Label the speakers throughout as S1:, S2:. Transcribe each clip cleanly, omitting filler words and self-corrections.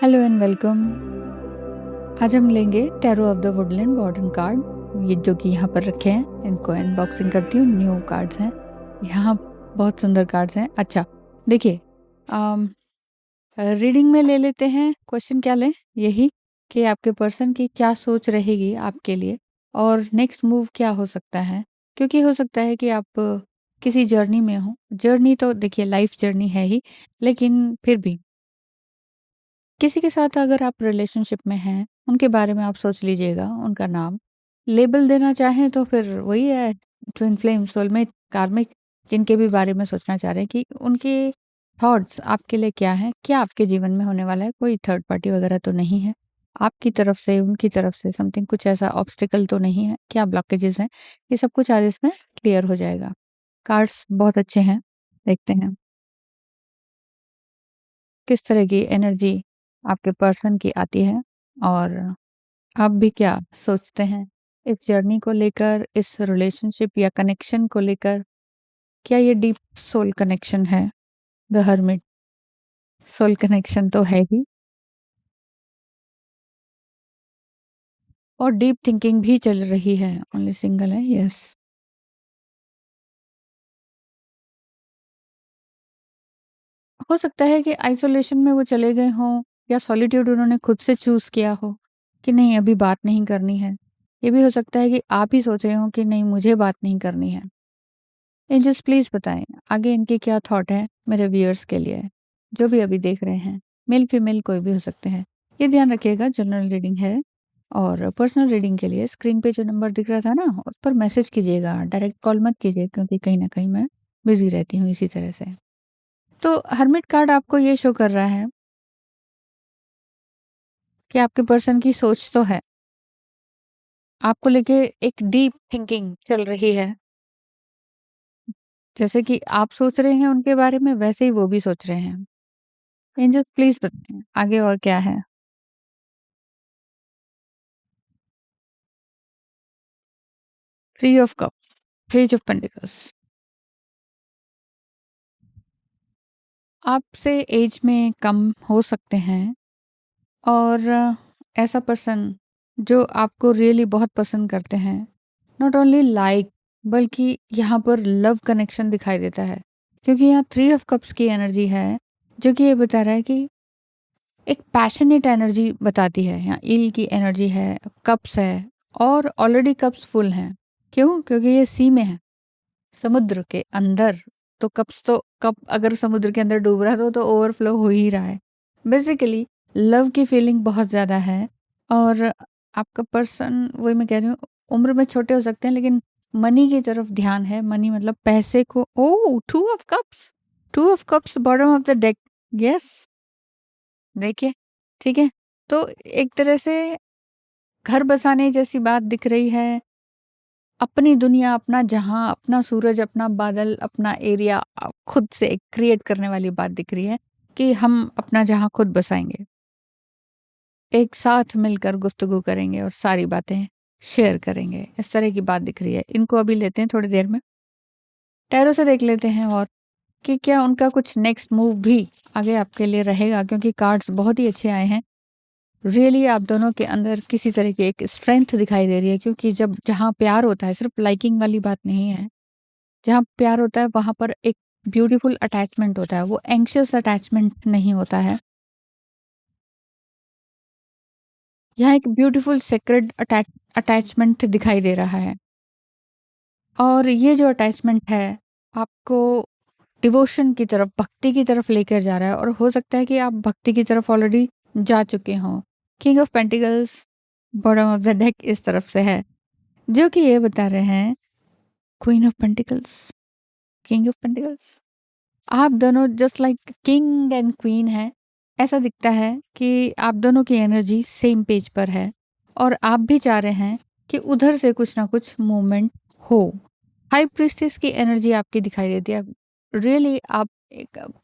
S1: Hello and welcome. आज हम लेंगे tarot of the Woodland modern card, ये जो कि यहाँ पर रखे हैं। इनको अनबॉक्सिंग करती हूँ। न्यू कार्ड्स हैं यहाँ, बहुत सुंदर कार्ड्स हैं। अच्छा देखिए, रीडिंग में ले लेते हैं। क्वेश्चन क्या लें? यही कि आपके पर्सन की क्या सोच रहेगी आपके लिए और नेक्स्ट मूव क्या हो सकता है। क्योंकि हो सकता है कि आप किसी जर्नी में हो। जर्नी तो देखिए लाइफ जर्नी है ही, लेकिन फिर भी किसी के साथ अगर आप रिलेशनशिप में हैं, उनके बारे में आप सोच लीजिएगा, उनका नाम। लेबल देना चाहें तो फिर वही है, ट्विन फ्लेम, सोलमेट, कार्मिक, जिनके भी बारे में सोचना चाह रहे हैं कि उनके थॉट्स आपके लिए क्या हैं, क्या आपके जीवन में होने वाला है। कोई थर्ड पार्टी वगैरह तो नहीं है। आपकी तरफ से, उनकी तरफ से समथिंग कुछ ऐसा ऑब्स्टिकल तो नहीं है, क्या ब्लॉकेजेस हैं, ये सब कुछ आज इसमें क्लियर हो जाएगा। कार्ड्स बहुत अच्छे हैं, देखते हैं किस तरह की एनर्जी आपके पर्सन की आती है और आप भी क्या सोचते हैं इस जर्नी को लेकर, इस रिलेशनशिप या कनेक्शन को लेकर। क्या ये डीप सोल कनेक्शन है? द हर्मिट सोल कनेक्शन तो है ही, और डीप थिंकिंग भी चल रही है। ओनली सिंगल है, यस। हो सकता है कि आइसोलेशन में वो चले गए हों, या सॉलिट्यूड उन्होंने खुद से चूज किया हो कि नहीं अभी बात नहीं करनी है। ये भी हो सकता है कि आप ही सोच रहे हो कि नहीं मुझे बात नहीं करनी है। एंजल्स प्लीज बताएं आगे इनके क्या थॉट है मेरे व्यूअर्स के लिए, जो भी अभी देख रहे हैं। मेल फीमेल कोई भी हो सकते हैं। ये ध्यान रखिएगा, जनरल रीडिंग है। और पर्सनल रीडिंग के लिए स्क्रीन पे जो नंबर दिख रहा था ना, उस पर मैसेज कीजिएगा, डायरेक्ट कॉल मत कीजिए, क्योंकि कहीं ना कहीं मैं बिजी रहती हूँ इसी तरह से। तो हर्मिट कार्ड आपको ये शो कर रहा है कि आपके पर्सन की सोच तो है, आपको लेके एक डीप थिंकिंग चल रही है। जैसे कि आप सोच रहे हैं उनके बारे में, वैसे ही वो भी सोच रहे हैं। एंजल्स प्लीज बताएं आगे और क्या है। Three of cups, page of pentacles. आपसे एज में कम हो सकते हैं, और ऐसा पर्सन जो आपको रियली बहुत पसंद करते हैं। नॉट ओनली लाइक, बल्कि यहाँ पर लव कनेक्शन दिखाई देता है, क्योंकि यहाँ थ्री ऑफ कप्स की एनर्जी है, जो कि ये बता रहा है कि एक पैशनेट एनर्जी बताती है। यहाँ इल की एनर्जी है, कप्स है, और ऑलरेडी कप्स फुल हैं। क्यों? क्योंकि ये सी में है, समुद्र के अंदर। तो कप अगर समुद्र के अंदर डूब रहा है तो ओवरफ्लो हो ही रहा है। बेसिकली लव की फीलिंग बहुत ज्यादा है। और आपका पर्सन, वही मैं कह रही हूँ, उम्र में छोटे हो सकते हैं, लेकिन मनी की तरफ ध्यान है। मनी मतलब पैसे को। Oh, two of cups, two of cups bottom of the deck. Yes, देखिए, ठीक है। तो एक तरह से घर बसाने जैसी बात दिख रही है। अपनी दुनिया, अपना जहां, अपना सूरज, अपना बादल, अपना एरिया खुद से क्रिएट करने वाली बात दिख रही है कि हम अपना जहां खुद बसाएंगे, एक साथ मिलकर गुफ्तगू करेंगे और सारी बातें शेयर करेंगे। इस तरह की बात दिख रही है। इनको अभी लेते हैं थोड़ी देर में, टैरो से देख लेते हैं, और कि क्या उनका कुछ नेक्स्ट मूव भी आगे आपके लिए रहेगा, क्योंकि कार्ड्स बहुत ही अच्छे आए हैं। रियली आप दोनों के अंदर किसी तरह की एक स्ट्रेंथ दिखाई दे रही है, क्योंकि जब जहाँ प्यार होता है, सिर्फ लाइकिंग वाली बात नहीं है। जहाँ प्यार होता है वहां पर एक ब्यूटीफुल अटैचमेंट होता है, वो एंग्शियस अटैचमेंट नहीं होता है। यहाँ एक ब्यूटीफुल सेक्रेड अटैचमेंट दिखाई दे रहा है। और ये जो अटैचमेंट है, आपको डिवोशन की तरफ, भक्ति की तरफ लेकर जा रहा है। और हो सकता है कि आप भक्ति की तरफ ऑलरेडी जा चुके हों। King of pentacles bottom of the deck इस तरफ से है, जो कि ये बता रहे हैं queen of pentacles, king of pentacles. आप दोनों just like king and queen है। ऐसा दिखता है कि आप दोनों की एनर्जी सेम पेज पर है, और आप भी चाह रहे हैं कि उधर से कुछ ना कुछ मूवमेंट हो। हाई प्रीस्टेस की एनर्जी आपकी दिखाई देती है। रियली आप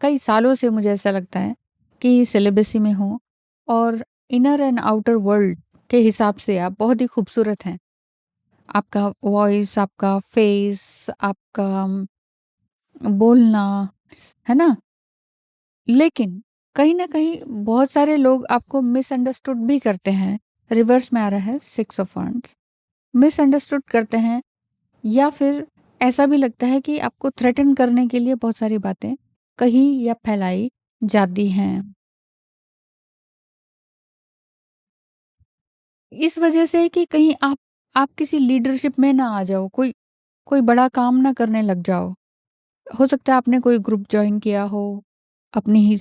S1: कई सालों से, मुझे ऐसा लगता है कि सिलेबसी में हो, और इनर एंड आउटर वर्ल्ड के हिसाब से आप बहुत ही खूबसूरत हैं। आपका वॉइस, आपका फेस, आपका बोलना, है ना। लेकिन कहीं न कहीं बहुत सारे लोग आपको मिसअंडरस्टूड भी करते हैं। रिवर्स में आ रहा है 6 ऑफ वांड्स। मिसअंडरस्टूड करते हैं या फिर ऐसा भी लगता है कि आपको थ्रेटन करने के लिए बहुत सारी बातें कही या फैलाई जाती हैं। इस वजह से कि कहीं आप किसी लीडरशिप में ना आ जाओ, कोई कोई बड़ा काम ना करने लग जाओ। हो सकता है आपने कोई ग्रुप जॉइन किया हो, अपनी ही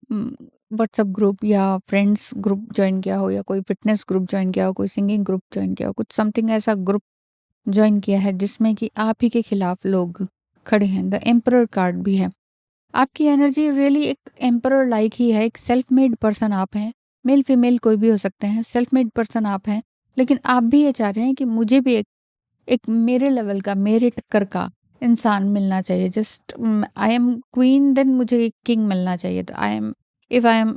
S1: व्हाट्सएप ग्रुप या फ्रेंड्स ग्रुप जॉइन किया हो या कोई फिटनेस ग्रुप जॉइन किया हो, कोई सिंगिंग ग्रुप जॉइन किया हो, कुछ समथिंग ऐसा ग्रुप जॉइन किया है जिसमें कि आप ही के खिलाफ लोग खड़े हैं। द एम्परर कार्ड भी है। आपकी एनर्जी रियली एक एम्परर लाइक ही है, एक सेल्फ मेड पर्सन आप हैं। मेल फीमेल कोई भी हो सकते हैं, सेल्फ मेड पर्सन आप हैं। लेकिन आप भी ये चाह रहे हैं कि मुझे भी एक एक मेरे लेवल का, मेरे टक्कर का इंसान मिलना चाहिए। Just I am queen, then मुझे एक किंग मिलना चाहिए। तो आई एम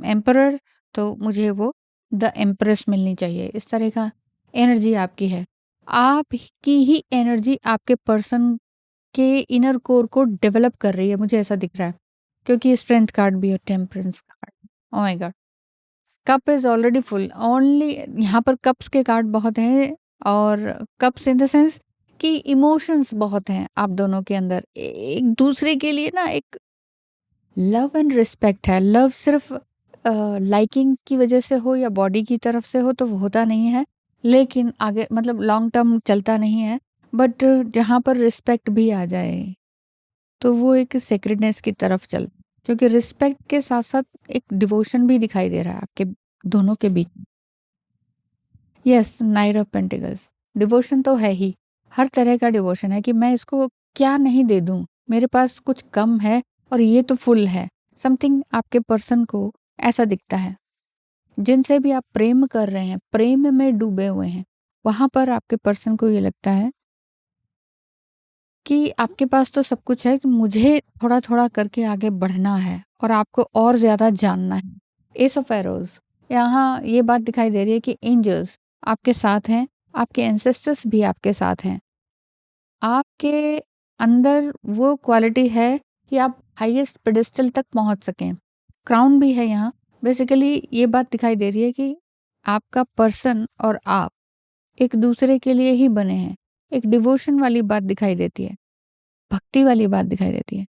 S1: एम्परर, तो मुझे वो द एम्प्रेस मिलनी चाहिए। इस तरह का एनर्जी आपकी है। आपकी ही एनर्जी आपके पर्सन के इनर कोर को डेवलप कर रही है, मुझे ऐसा दिख रहा है। क्योंकि स्ट्रेंथ कार्ड भी है, temperance card. Oh my God! Cup is already full. Only यहाँ पर कप्स के कार्ड बहुत हैं, और कप्स इन द सेंस कि इमोशंस बहुत हैं आप दोनों के अंदर। एक दूसरे के लिए ना एक लव एंड रिस्पेक्ट है। लव सिर्फ लाइकिंग की वजह से हो या बॉडी की तरफ से हो तो वो होता नहीं है, लेकिन आगे मतलब लॉन्ग टर्म चलता नहीं है। बट जहाँ पर रिस्पेक्ट भी आ जाए तो वो एक सेक्रेडनेस की तरफ चल, क्योंकि रिस्पेक्ट के साथ साथ एक डिवोशन भी दिखाई दे रहा है आपके दोनों के बीच। Yes, knight of pentacles. Devotion तो है ही, हर तरह का डिवोशन है कि मैं इसको क्या नहीं दे दूं, मेरे पास कुछ कम है और ये तो फुल है। समथिंग आपके पर्सन को ऐसा दिखता है। जिनसे भी आप प्रेम कर रहे हैं, प्रेम में डूबे हुए हैं, वहां पर आपके पर्सन को ये लगता है कि आपके पास तो सब कुछ है, तो मुझे थोड़ा-थोड़ा करके आगे बढ़ना है और आपको और ज़्यादा जानना है। एस ऑफ एरोज़, यहाँ ये बात दिखाई दे रही है कि एंजल्स आपके साथ हैं, आपके एंसेस्टर्स भी आपके साथ हैं। आपके अंदर वो क्वालिटी है कि आप हाईएस्ट पेडेस्टल तक पहुँच सकें। क्राउन भी है यहाँ। बेसिकली ये बात दिखाई दे रही है कि आपका पर्सन और आप एक-दूसरे के लिए ही बने हैं। एक डिवोशन वाली बात दिखाई देती है। भक्ति वाली बात दिखाई देती है।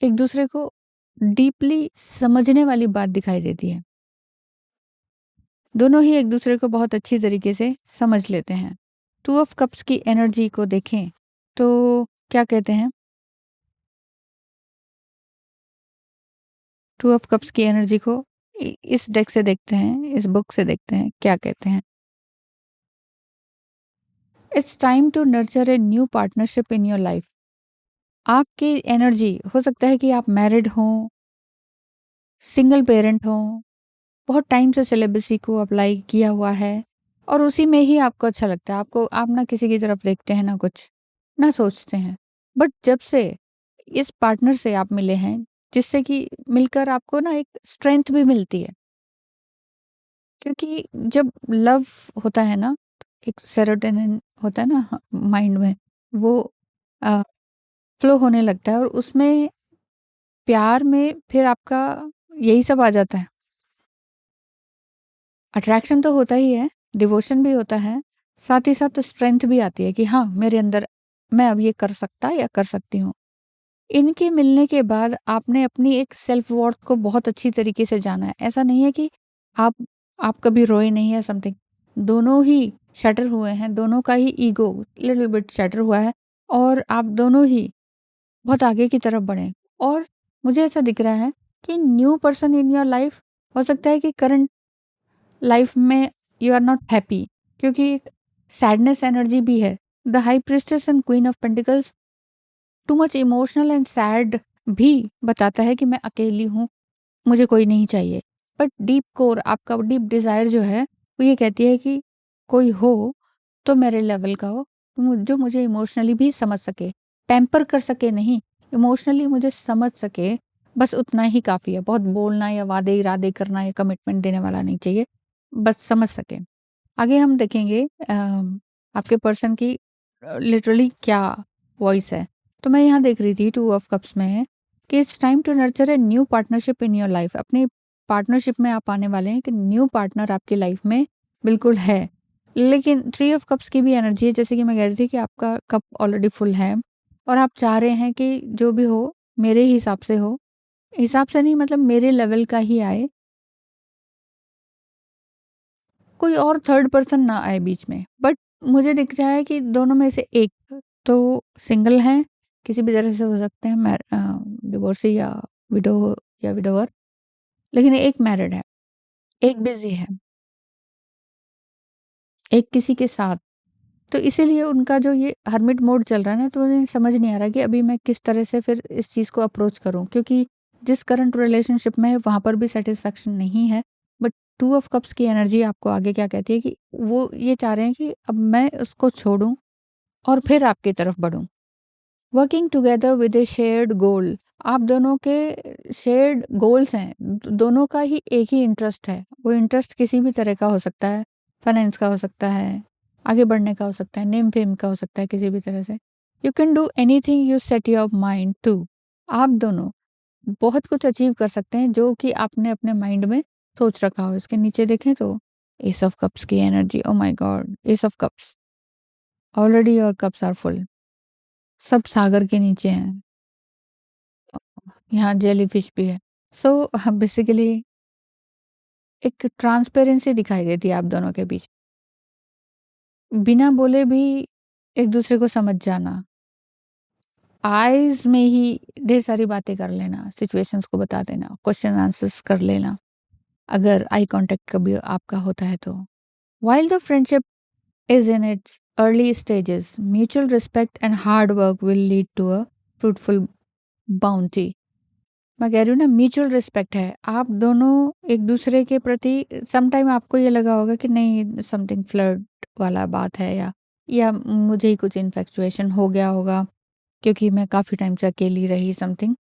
S1: एक दूसरे को डीपली समझने वाली बात दिखाई देती है। दोनों ही एक दूसरे को बहुत अच्छी तरीके से समझ लेते हैं। टू ऑफ कप्स की एनर्जी को देखें तो क्या कहते हैं? टू ऑफ कप्स की एनर्जी को इस डेक से देखते हैं, इस बुक से देखते हैं, क्या कहते हैं? It's time to nurture a new partnership in your life. आपकी एनर्जी हो सकता है कि आप मैरिड हों, सिंगल पेरेंट हों, बहुत टाइम से सिलेबसी को अप्लाई किया हुआ है और उसी में ही आपको अच्छा लगता है। आपको आप ना किसी की तरफ देखते हैं, ना कुछ, ना सोचते हैं। बट जब से इस पार्टनर से आप मिले हैं, जिससे कि मिलकर आपको ना एक स्ट्रेंथ भी मिलती है। क्योंकि जब लव होता है ना, एक सेरोटोनिन होता है ना माइंड में, वो अ, फ्लो होने लगता है और उसमें प्यार में फिर आपका यही सब आ जाता है। अट्रैक्शन तो होता ही है, डिवोशन भी होता है, साथ ही साथ स्ट्रेंथ भी आती है कि हाँ, मेरे अंदर मैं अब ये कर सकता या कर सकती हूँ। इनके मिलने के बाद आपने अपनी एक सेल्फ वर्थ को बहुत अच्छी तरीके से जाना है। ऐसा नहीं है कि आप आप कभी रोए नहीं या समथिंग। दोनों ही शटर हुए हैं, दोनों का ही ईगो लिटिल बिट शटर हुआ है और आप दोनों ही बहुत आगे की तरफ बढ़े। और मुझे ऐसा दिख रहा है कि new person in your life हो सकता है कि करंट लाइफ में यू आर नॉट हैप्पी, क्योंकि एक सैडनेस एनर्जी भी है। The high priestess and queen of pentacles too much emotional and sad भी बताता है कि मैं अकेली हूँ, मुझे कोई नहीं चाहिए। बट डीप कोर आपका डीप डिज़ायर जो है वो ये कहती है कि कोई हो तो मेरे लेवल का हो, जो मुझे इमोशनली भी समझ सके, पैम्पर कर सके नहीं, इमोशनली मुझे समझ सके, बस उतना ही काफ़ी है। बहुत बोलना या वादे इरादे करना या कमिटमेंट देने वाला नहीं चाहिए, बस समझ सके। आगे हम देखेंगे आपके पर्सन की लिटरली क्या वॉइस है। तो मैं यहाँ देख रही थी 2 ऑफ कप्स में कि it's time to nurture a new partnership in your life. अपनी पार्टनरशिप में आप आने वाले हैं कि न्यू पार्टनर आपकी लाइफ में बिल्कुल है। लेकिन थ्री ऑफ कप्स की भी एनर्जी है, जैसे कि मैं कह रही थी कि आपका कप ऑलरेडी फुल है और आप चाह रहे हैं कि जो भी हो मेरे हिसाब से हो, हिसाब से नहीं मतलब मेरे लेवल का ही आए, कोई और थर्ड पर्सन ना आए बीच में। बट मुझे दिख रहा है कि दोनों में से एक तो सिंगल हैं, किसी भी तरह से हो सकते हैं, डिवोर्सी या विडो या विडोवर, लेकिन एक मैरिड है, एक बिज़ी है, एक किसी के साथ। तो इसीलिए उनका जो ये हर्मिट मोड चल रहा है ना, तो उन्हें समझ नहीं आ रहा कि अभी मैं किस तरह से फिर इस चीज़ को अप्रोच करूँ, क्योंकि जिस करंट रिलेशनशिप में है वहाँ पर भी सेटिस्फैक्शन नहीं है। बट टू ऑफ कप्स की एनर्जी आपको आगे क्या कहती है कि वो ये चाह रहे हैं कि अब मैं उसको छोड़ूं और फिर आपकी तरफ बढ़ूं। Working together with a shared goal, आप दोनों के शेयर्ड गोल्स हैं, दोनों का ही एक ही इंटरेस्ट है। वो इंटरेस्ट किसी भी तरह का हो सकता है, फाइनेंस का हो सकता है, आगे बढ़ने का हो सकता है, नेम फेम का हो सकता है, किसी भी तरह से। You can do anything you set your mind to. आप दोनों बहुत कुछ अचीव कर सकते हैं जो कि आपने अपने माइंड में सोच रखा हो। इसके नीचे देखें तो एस ऑफ कप्स की energy, oh my god, ace of cups, already your cups are full, सब सागर के नीचे हैं, यहाँ जेलीफिश भी है। सो बेसिकली एक ट्रांसपेरेंसी दिखाई देती है आप दोनों के बीच। बिना बोले भी एक दूसरे को समझ जाना, आईज में ही ढेर सारी बातें कर लेना, सिचुएशंस को बता देना, क्वेश्चन आंसर्स कर लेना, अगर आई कांटेक्ट कभी आपका होता है तो। While the friendship is in its early stages, mutual respect and hard work will lead to a fruitful bounty. मैं कह रही हूँ ना, म्यूचुअल रिस्पेक्ट है। आप दोनों एक दूसरे के प्रति सम टाइम आपको ये लगा होगा कि नहीं समथिंग फ्लर्ट वाला बात है, या मुझे ही कुछ इन्फेक्चुएशन हो गया होगा क्योंकि मैं काफ़ी टाइम से अकेली रही समथिंग।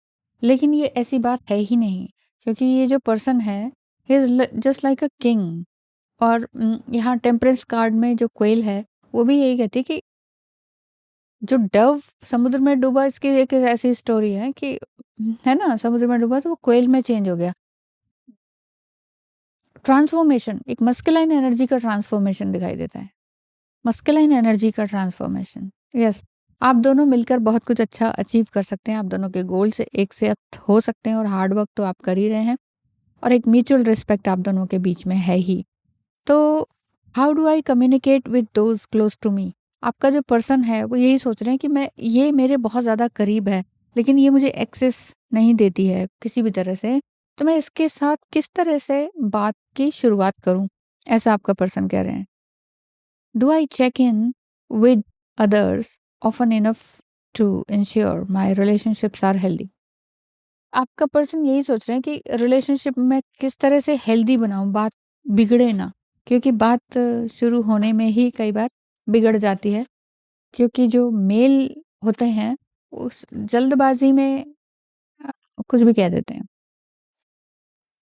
S1: लेकिन ये ऐसी बात है ही नहीं, क्योंकि ये जो पर्सन है he is just like a king. और यहाँ टेम्परेंस कार्ड में जो क्वेल है वो भी यही कहती है कि जो डव समुद्र में डूबा, इसकी एक ऐसी स्टोरी है कि है ना, समुद्र में डूबा तो वो क्वेल में चेंज हो गया। ट्रांसफॉर्मेशन, एक मस्कुलाइन एनर्जी का ट्रांसफॉर्मेशन दिखाई देता है, मस्कुलाइन एनर्जी का ट्रांसफॉर्मेशन। यस, आप दोनों मिलकर बहुत कुछ अच्छा अचीव कर सकते हैं, आप दोनों के गोल से एक से हो सकते हैं, और हार्ड वर्क तो आप कर ही रहे हैं, और एक म्यूचुअल रिस्पेक्ट आप दोनों के बीच में है ही। तो how do I communicate with those close to me, आपका जो पर्सन है वो यही सोच रहे हैं कि मैं, ये मेरे बहुत ज़्यादा करीब है लेकिन ये मुझे एक्सेस नहीं देती है किसी भी तरह से, तो मैं इसके साथ किस तरह से बात की शुरुआत करूं, ऐसा आपका पर्सन कह रहे हैं। Do I check in with others often enough to ensure my relationships are healthy. आपका पर्सन यही सोच रहे हैं कि रिलेशनशिप में किस तरह से हेल्दी बनाऊं, बात बिगड़े ना, क्योंकि बात शुरू होने में ही कई बार बिगड़ जाती है, क्योंकि जो मेल होते हैं उस जल्दबाजी में अ, कुछ भी कह देते हैं।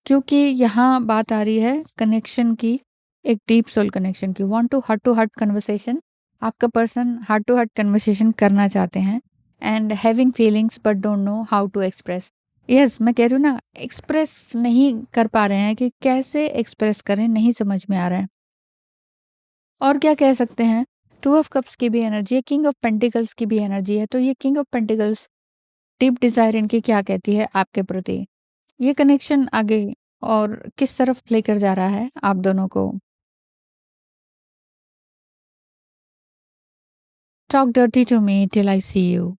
S1: क्योंकि यहाँ बात आ रही है कनेक्शन की, एक डीप सोल कनेक्शन की, वांट टू हार्ट कन्वर्सेशन। आपका person heart to heart conversation करना चाहते हैं and having feelings but don't know how to express. Yes, मैं कह रही हूँ ना, एक्सप्रेस नहीं कर पा रहे हैं कि कैसे एक्सप्रेस करें, नहीं समझ में आ रहा है। और क्या कह सकते हैं, टू ऑफ कप्स की भी एनर्जी है, किंग ऑफ पेंटिकल्स की भी एनर्जी है, तो ये king of pentacles deep Dzire इनकी क्या कहती है आपके प्रति, ये कनेक्शन आगे और किस तरफ लेकर जा रहा है आप दोनों को। Talk dirty to me till I see you.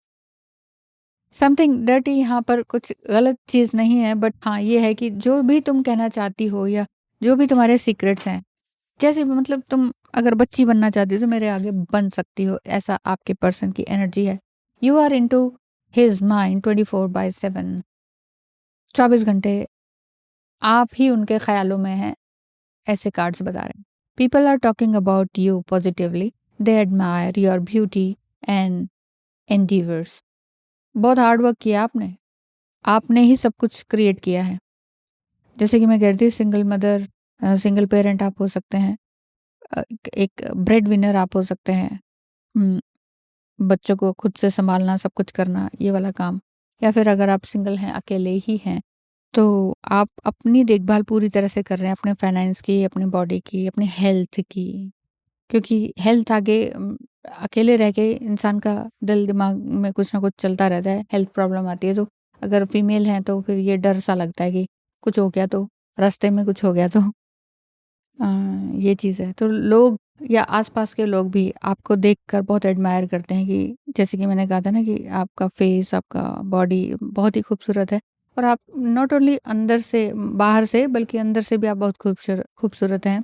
S1: Something dirty यहाँ पर कुछ गलत चीज़ नहीं है, बट हाँ ये है कि जो भी तुम कहना चाहती हो या जो भी तुम्हारे सीक्रेट्स हैं, जैसे भी मतलब तुम अगर बच्ची बनना चाहती हो तो मेरे आगे बन सकती हो, ऐसा आपके पर्सन की एनर्जी है। You are into his mind 24/7, 24 घंटे आप ही उनके ख्यालों में हैं, ऐसे कार्ड्स बता रहे हैं। People are talking about you positively, they admire your beauty and endeavours. बहुत हार्ड वर्क किया आपने, आपने ही सब कुछ क्रिएट किया है। जैसे कि मैं कह रही थी, सिंगल मदर, सिंगल पेरेंट आप हो सकते हैं, एक ब्रेड विनर आप हो सकते हैं, बच्चों को खुद से संभालना, सब कुछ करना, ये वाला काम, या फिर अगर आप सिंगल हैं, अकेले ही हैं, तो आप अपनी देखभाल पूरी तरह से कर रहे हैं, अपने फाइनेंस की, अपनी बॉडी की, अपनी हेल्थ की। क्योंकि हेल्थ आगे अकेले रह के इंसान का दिल-दिमाग में कुछ ना कुछ चलता रहता है, हेल्थ प्रॉब्लम आती है, तो अगर फीमेल हैं तो फिर ये डर सा लगता है कि कुछ हो गया तो, रास्ते में कुछ हो गया तो। अ, ये चीज़ है। तो लोग या आस-पास के लोग भी आपको देखकर बहुत एडमायर करते हैं कि जैसे कि मैंने कहा था ना कि आपका फेस, आपका बॉडी बहुत ही खूबसूरत है और आप नॉट ओनली अंदर से बाहर से बल्कि अंदर से भी आप बहुत खूबसूरत हैं।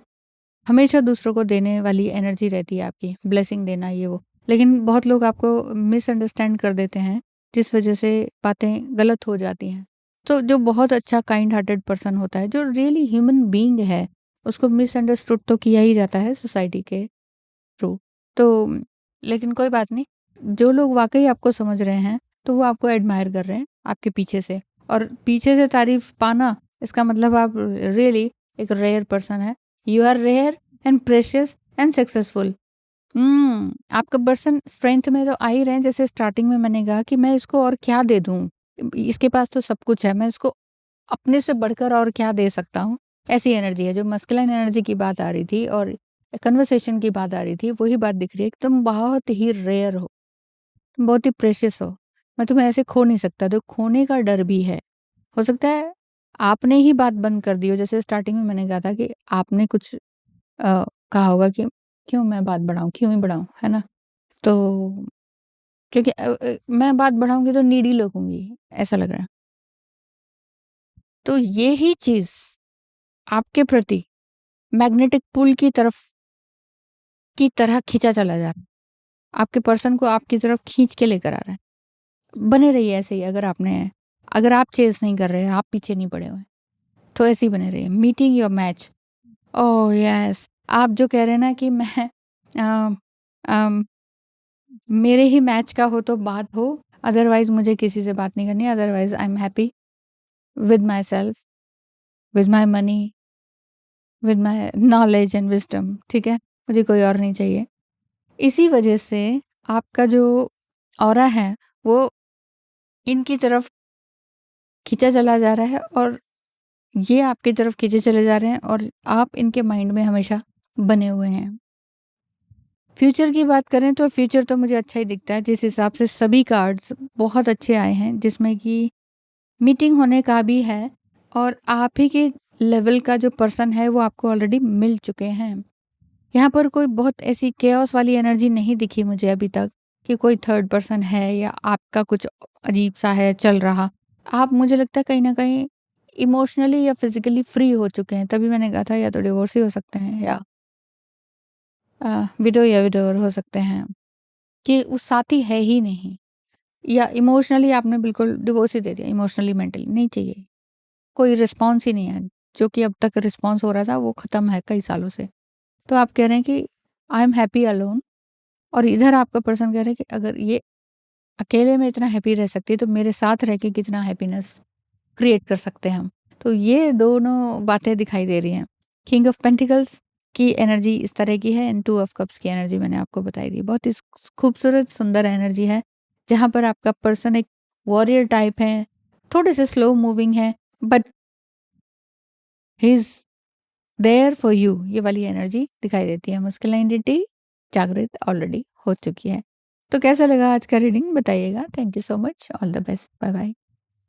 S1: हमेशा दूसरों को देने वाली एनर्जी रहती है आपकी, ब्लेसिंग देना ये वो। लेकिन बहुत लोग आपको मिसअंडरस्टैंड कर देते हैं, जिस वज़ह से बातें गलत हो जाती हैं। तो जो बहुत अच्छा काइंड हार्टेड पर्सन होता है, जो रियली ह्यूमन बीइंग है, उसको मिसअंडरस्टूड तो किया ही जाता है सोसाइटी के थ्रू। तो लेकिन कोई बात नहीं, जो लोग वाक़ई आपको समझ रहे हैं, तो वो आपको एडमायर कर रहे हैं, आपके पीछे से। और पीछे से तारीफ़ पाना, इसका मतलब आप रियली एक रेयर पर्सन है। You are rare and precious and successful. आपका पर्सन स्ट्रेंथ में तो आ ही रहे हैं, जैसे स्टार्टिंग में मैंने कहा कि मैं इसको और क्या दे दूँ? इसके पास तो सब कुछ है, मैं इसको अपने से बढ़कर और क्या दे सकता हूँ? ऐसी एनर्जी है, जो मस्कुलिन एनर्जी की बात आ रही थी और कन्वर्सेशन की बात आ रही थी, वही बात दिख रही है कि तुम बहुत ही रेयर हो, तुम बहुत ही प्रेशियस हो। मैं तुम्हें ऐसे खो नहीं सकता, तो खोने का डर भी है। हो सकता है आपने ही बात बंद कर दी हो, जैसे स्टार्टिंग में मैंने कहा था कि आपने कुछ कहा होगा कि क्यों मैं बात बढ़ाऊँ, क्यों ही बढ़ाऊँ, है ना? तो क्योंकि मैं बात बढ़ाऊँगी तो नीडी लगूँगी, ऐसा लग रहा है। तो ये ही चीज़ आपके प्रति मैग्नेटिक पुल की तरह खींचा चला जा रहा है। आपके पर्सन को आपकी तरफ खींच के लेकर आ रहा है। बने रहिए ऐसे ही, अगर आप चेज़ नहीं कर रहे हैं, आप पीछे नहीं पड़े हुए हैं, तो ऐसे ही बने रहिए। Meeting your match. Oh yes! आप जो कह रहे हैं ना कि मैं अ, अम, मेरे ही मैच का हो तो बात हो, अदरवाइज़ मुझे किसी से बात नहीं करनी, otherwise I am happy with my self, with my money, with my knowledge and wisdom, ठीक है? मुझे कोई और नहीं चाहिए। इसी वजह से आपका जो ऑरा है, वो इनकी तरफ खींचा चला जा रहा है और ये आपकी तरफ खींचे चले जा रहे हैं और आप इनके माइंड में हमेशा बने हुए हैं। फ्यूचर की बात करें तो फ्यूचर तो मुझे अच्छा ही दिखता है, जिस हिसाब से सभी कार्ड्स बहुत अच्छे आए हैं, जिसमें कि मीटिंग होने का भी है और आप ही के लेवल का जो पर्सन है वो आपको ऑलरेडी मिल चुके हैं। यहाँ पर कोई बहुत ऐसी केओस वाली एनर्जी नहीं दिखी मुझे अभी तक कि कोई थर्ड पर्सन है या आपका कुछ अजीब सा है चल रहा। आप मुझे लगता है कहीं न कहीं इमोशनली या फिज़िकली फ्री हो चुके हैं। तभी मैंने कहा था या तो डिवोर्स ही हो सकते हैं या विडो या विडोवर हो सकते हैं कि वो साथी है ही नहीं या इमोशनली आपने बिल्कुल डिवोर्स ही दे दिया, इमोशनली मेंटली नहीं चाहिए। कोई रिस्पॉन्स ही नहीं है। जो कि अब तक रिस्पॉन्स हो रहा था वो ख़त्म है कई सालों से। तो आप कह रहे हैं कि आई एम हैप्पी अलोन और इधर आपका पर्सन कह रहा है कि अगर ये अकेले में इतना हैप्पी रह सकती है तो मेरे साथ रह के कितना हैप्पीनेस क्रिएट कर सकते हैं हम। तो ये दोनों बातें दिखाई दे रही हैं। किंग ऑफ पेंटिकल्स की एनर्जी इस तरह की है एंड टू ऑफ कप्स की एनर्जी मैंने आपको बताई दी। बहुत ही खूबसूरत सुंदर एनर्जी है, जहाँ पर आपका पर्सन एक वॉरियर टाइप है, थोड़े से स्लो मूविंग है, but he is there for you, ये वाली एनर्जी दिखाई देती है। मस्कुलिनिटी जागृत ऑलरेडी हो चुकी है। तो कैसा लगा आज का रीडिंग बताइएगा। Thank you so much. All the best. Bye bye.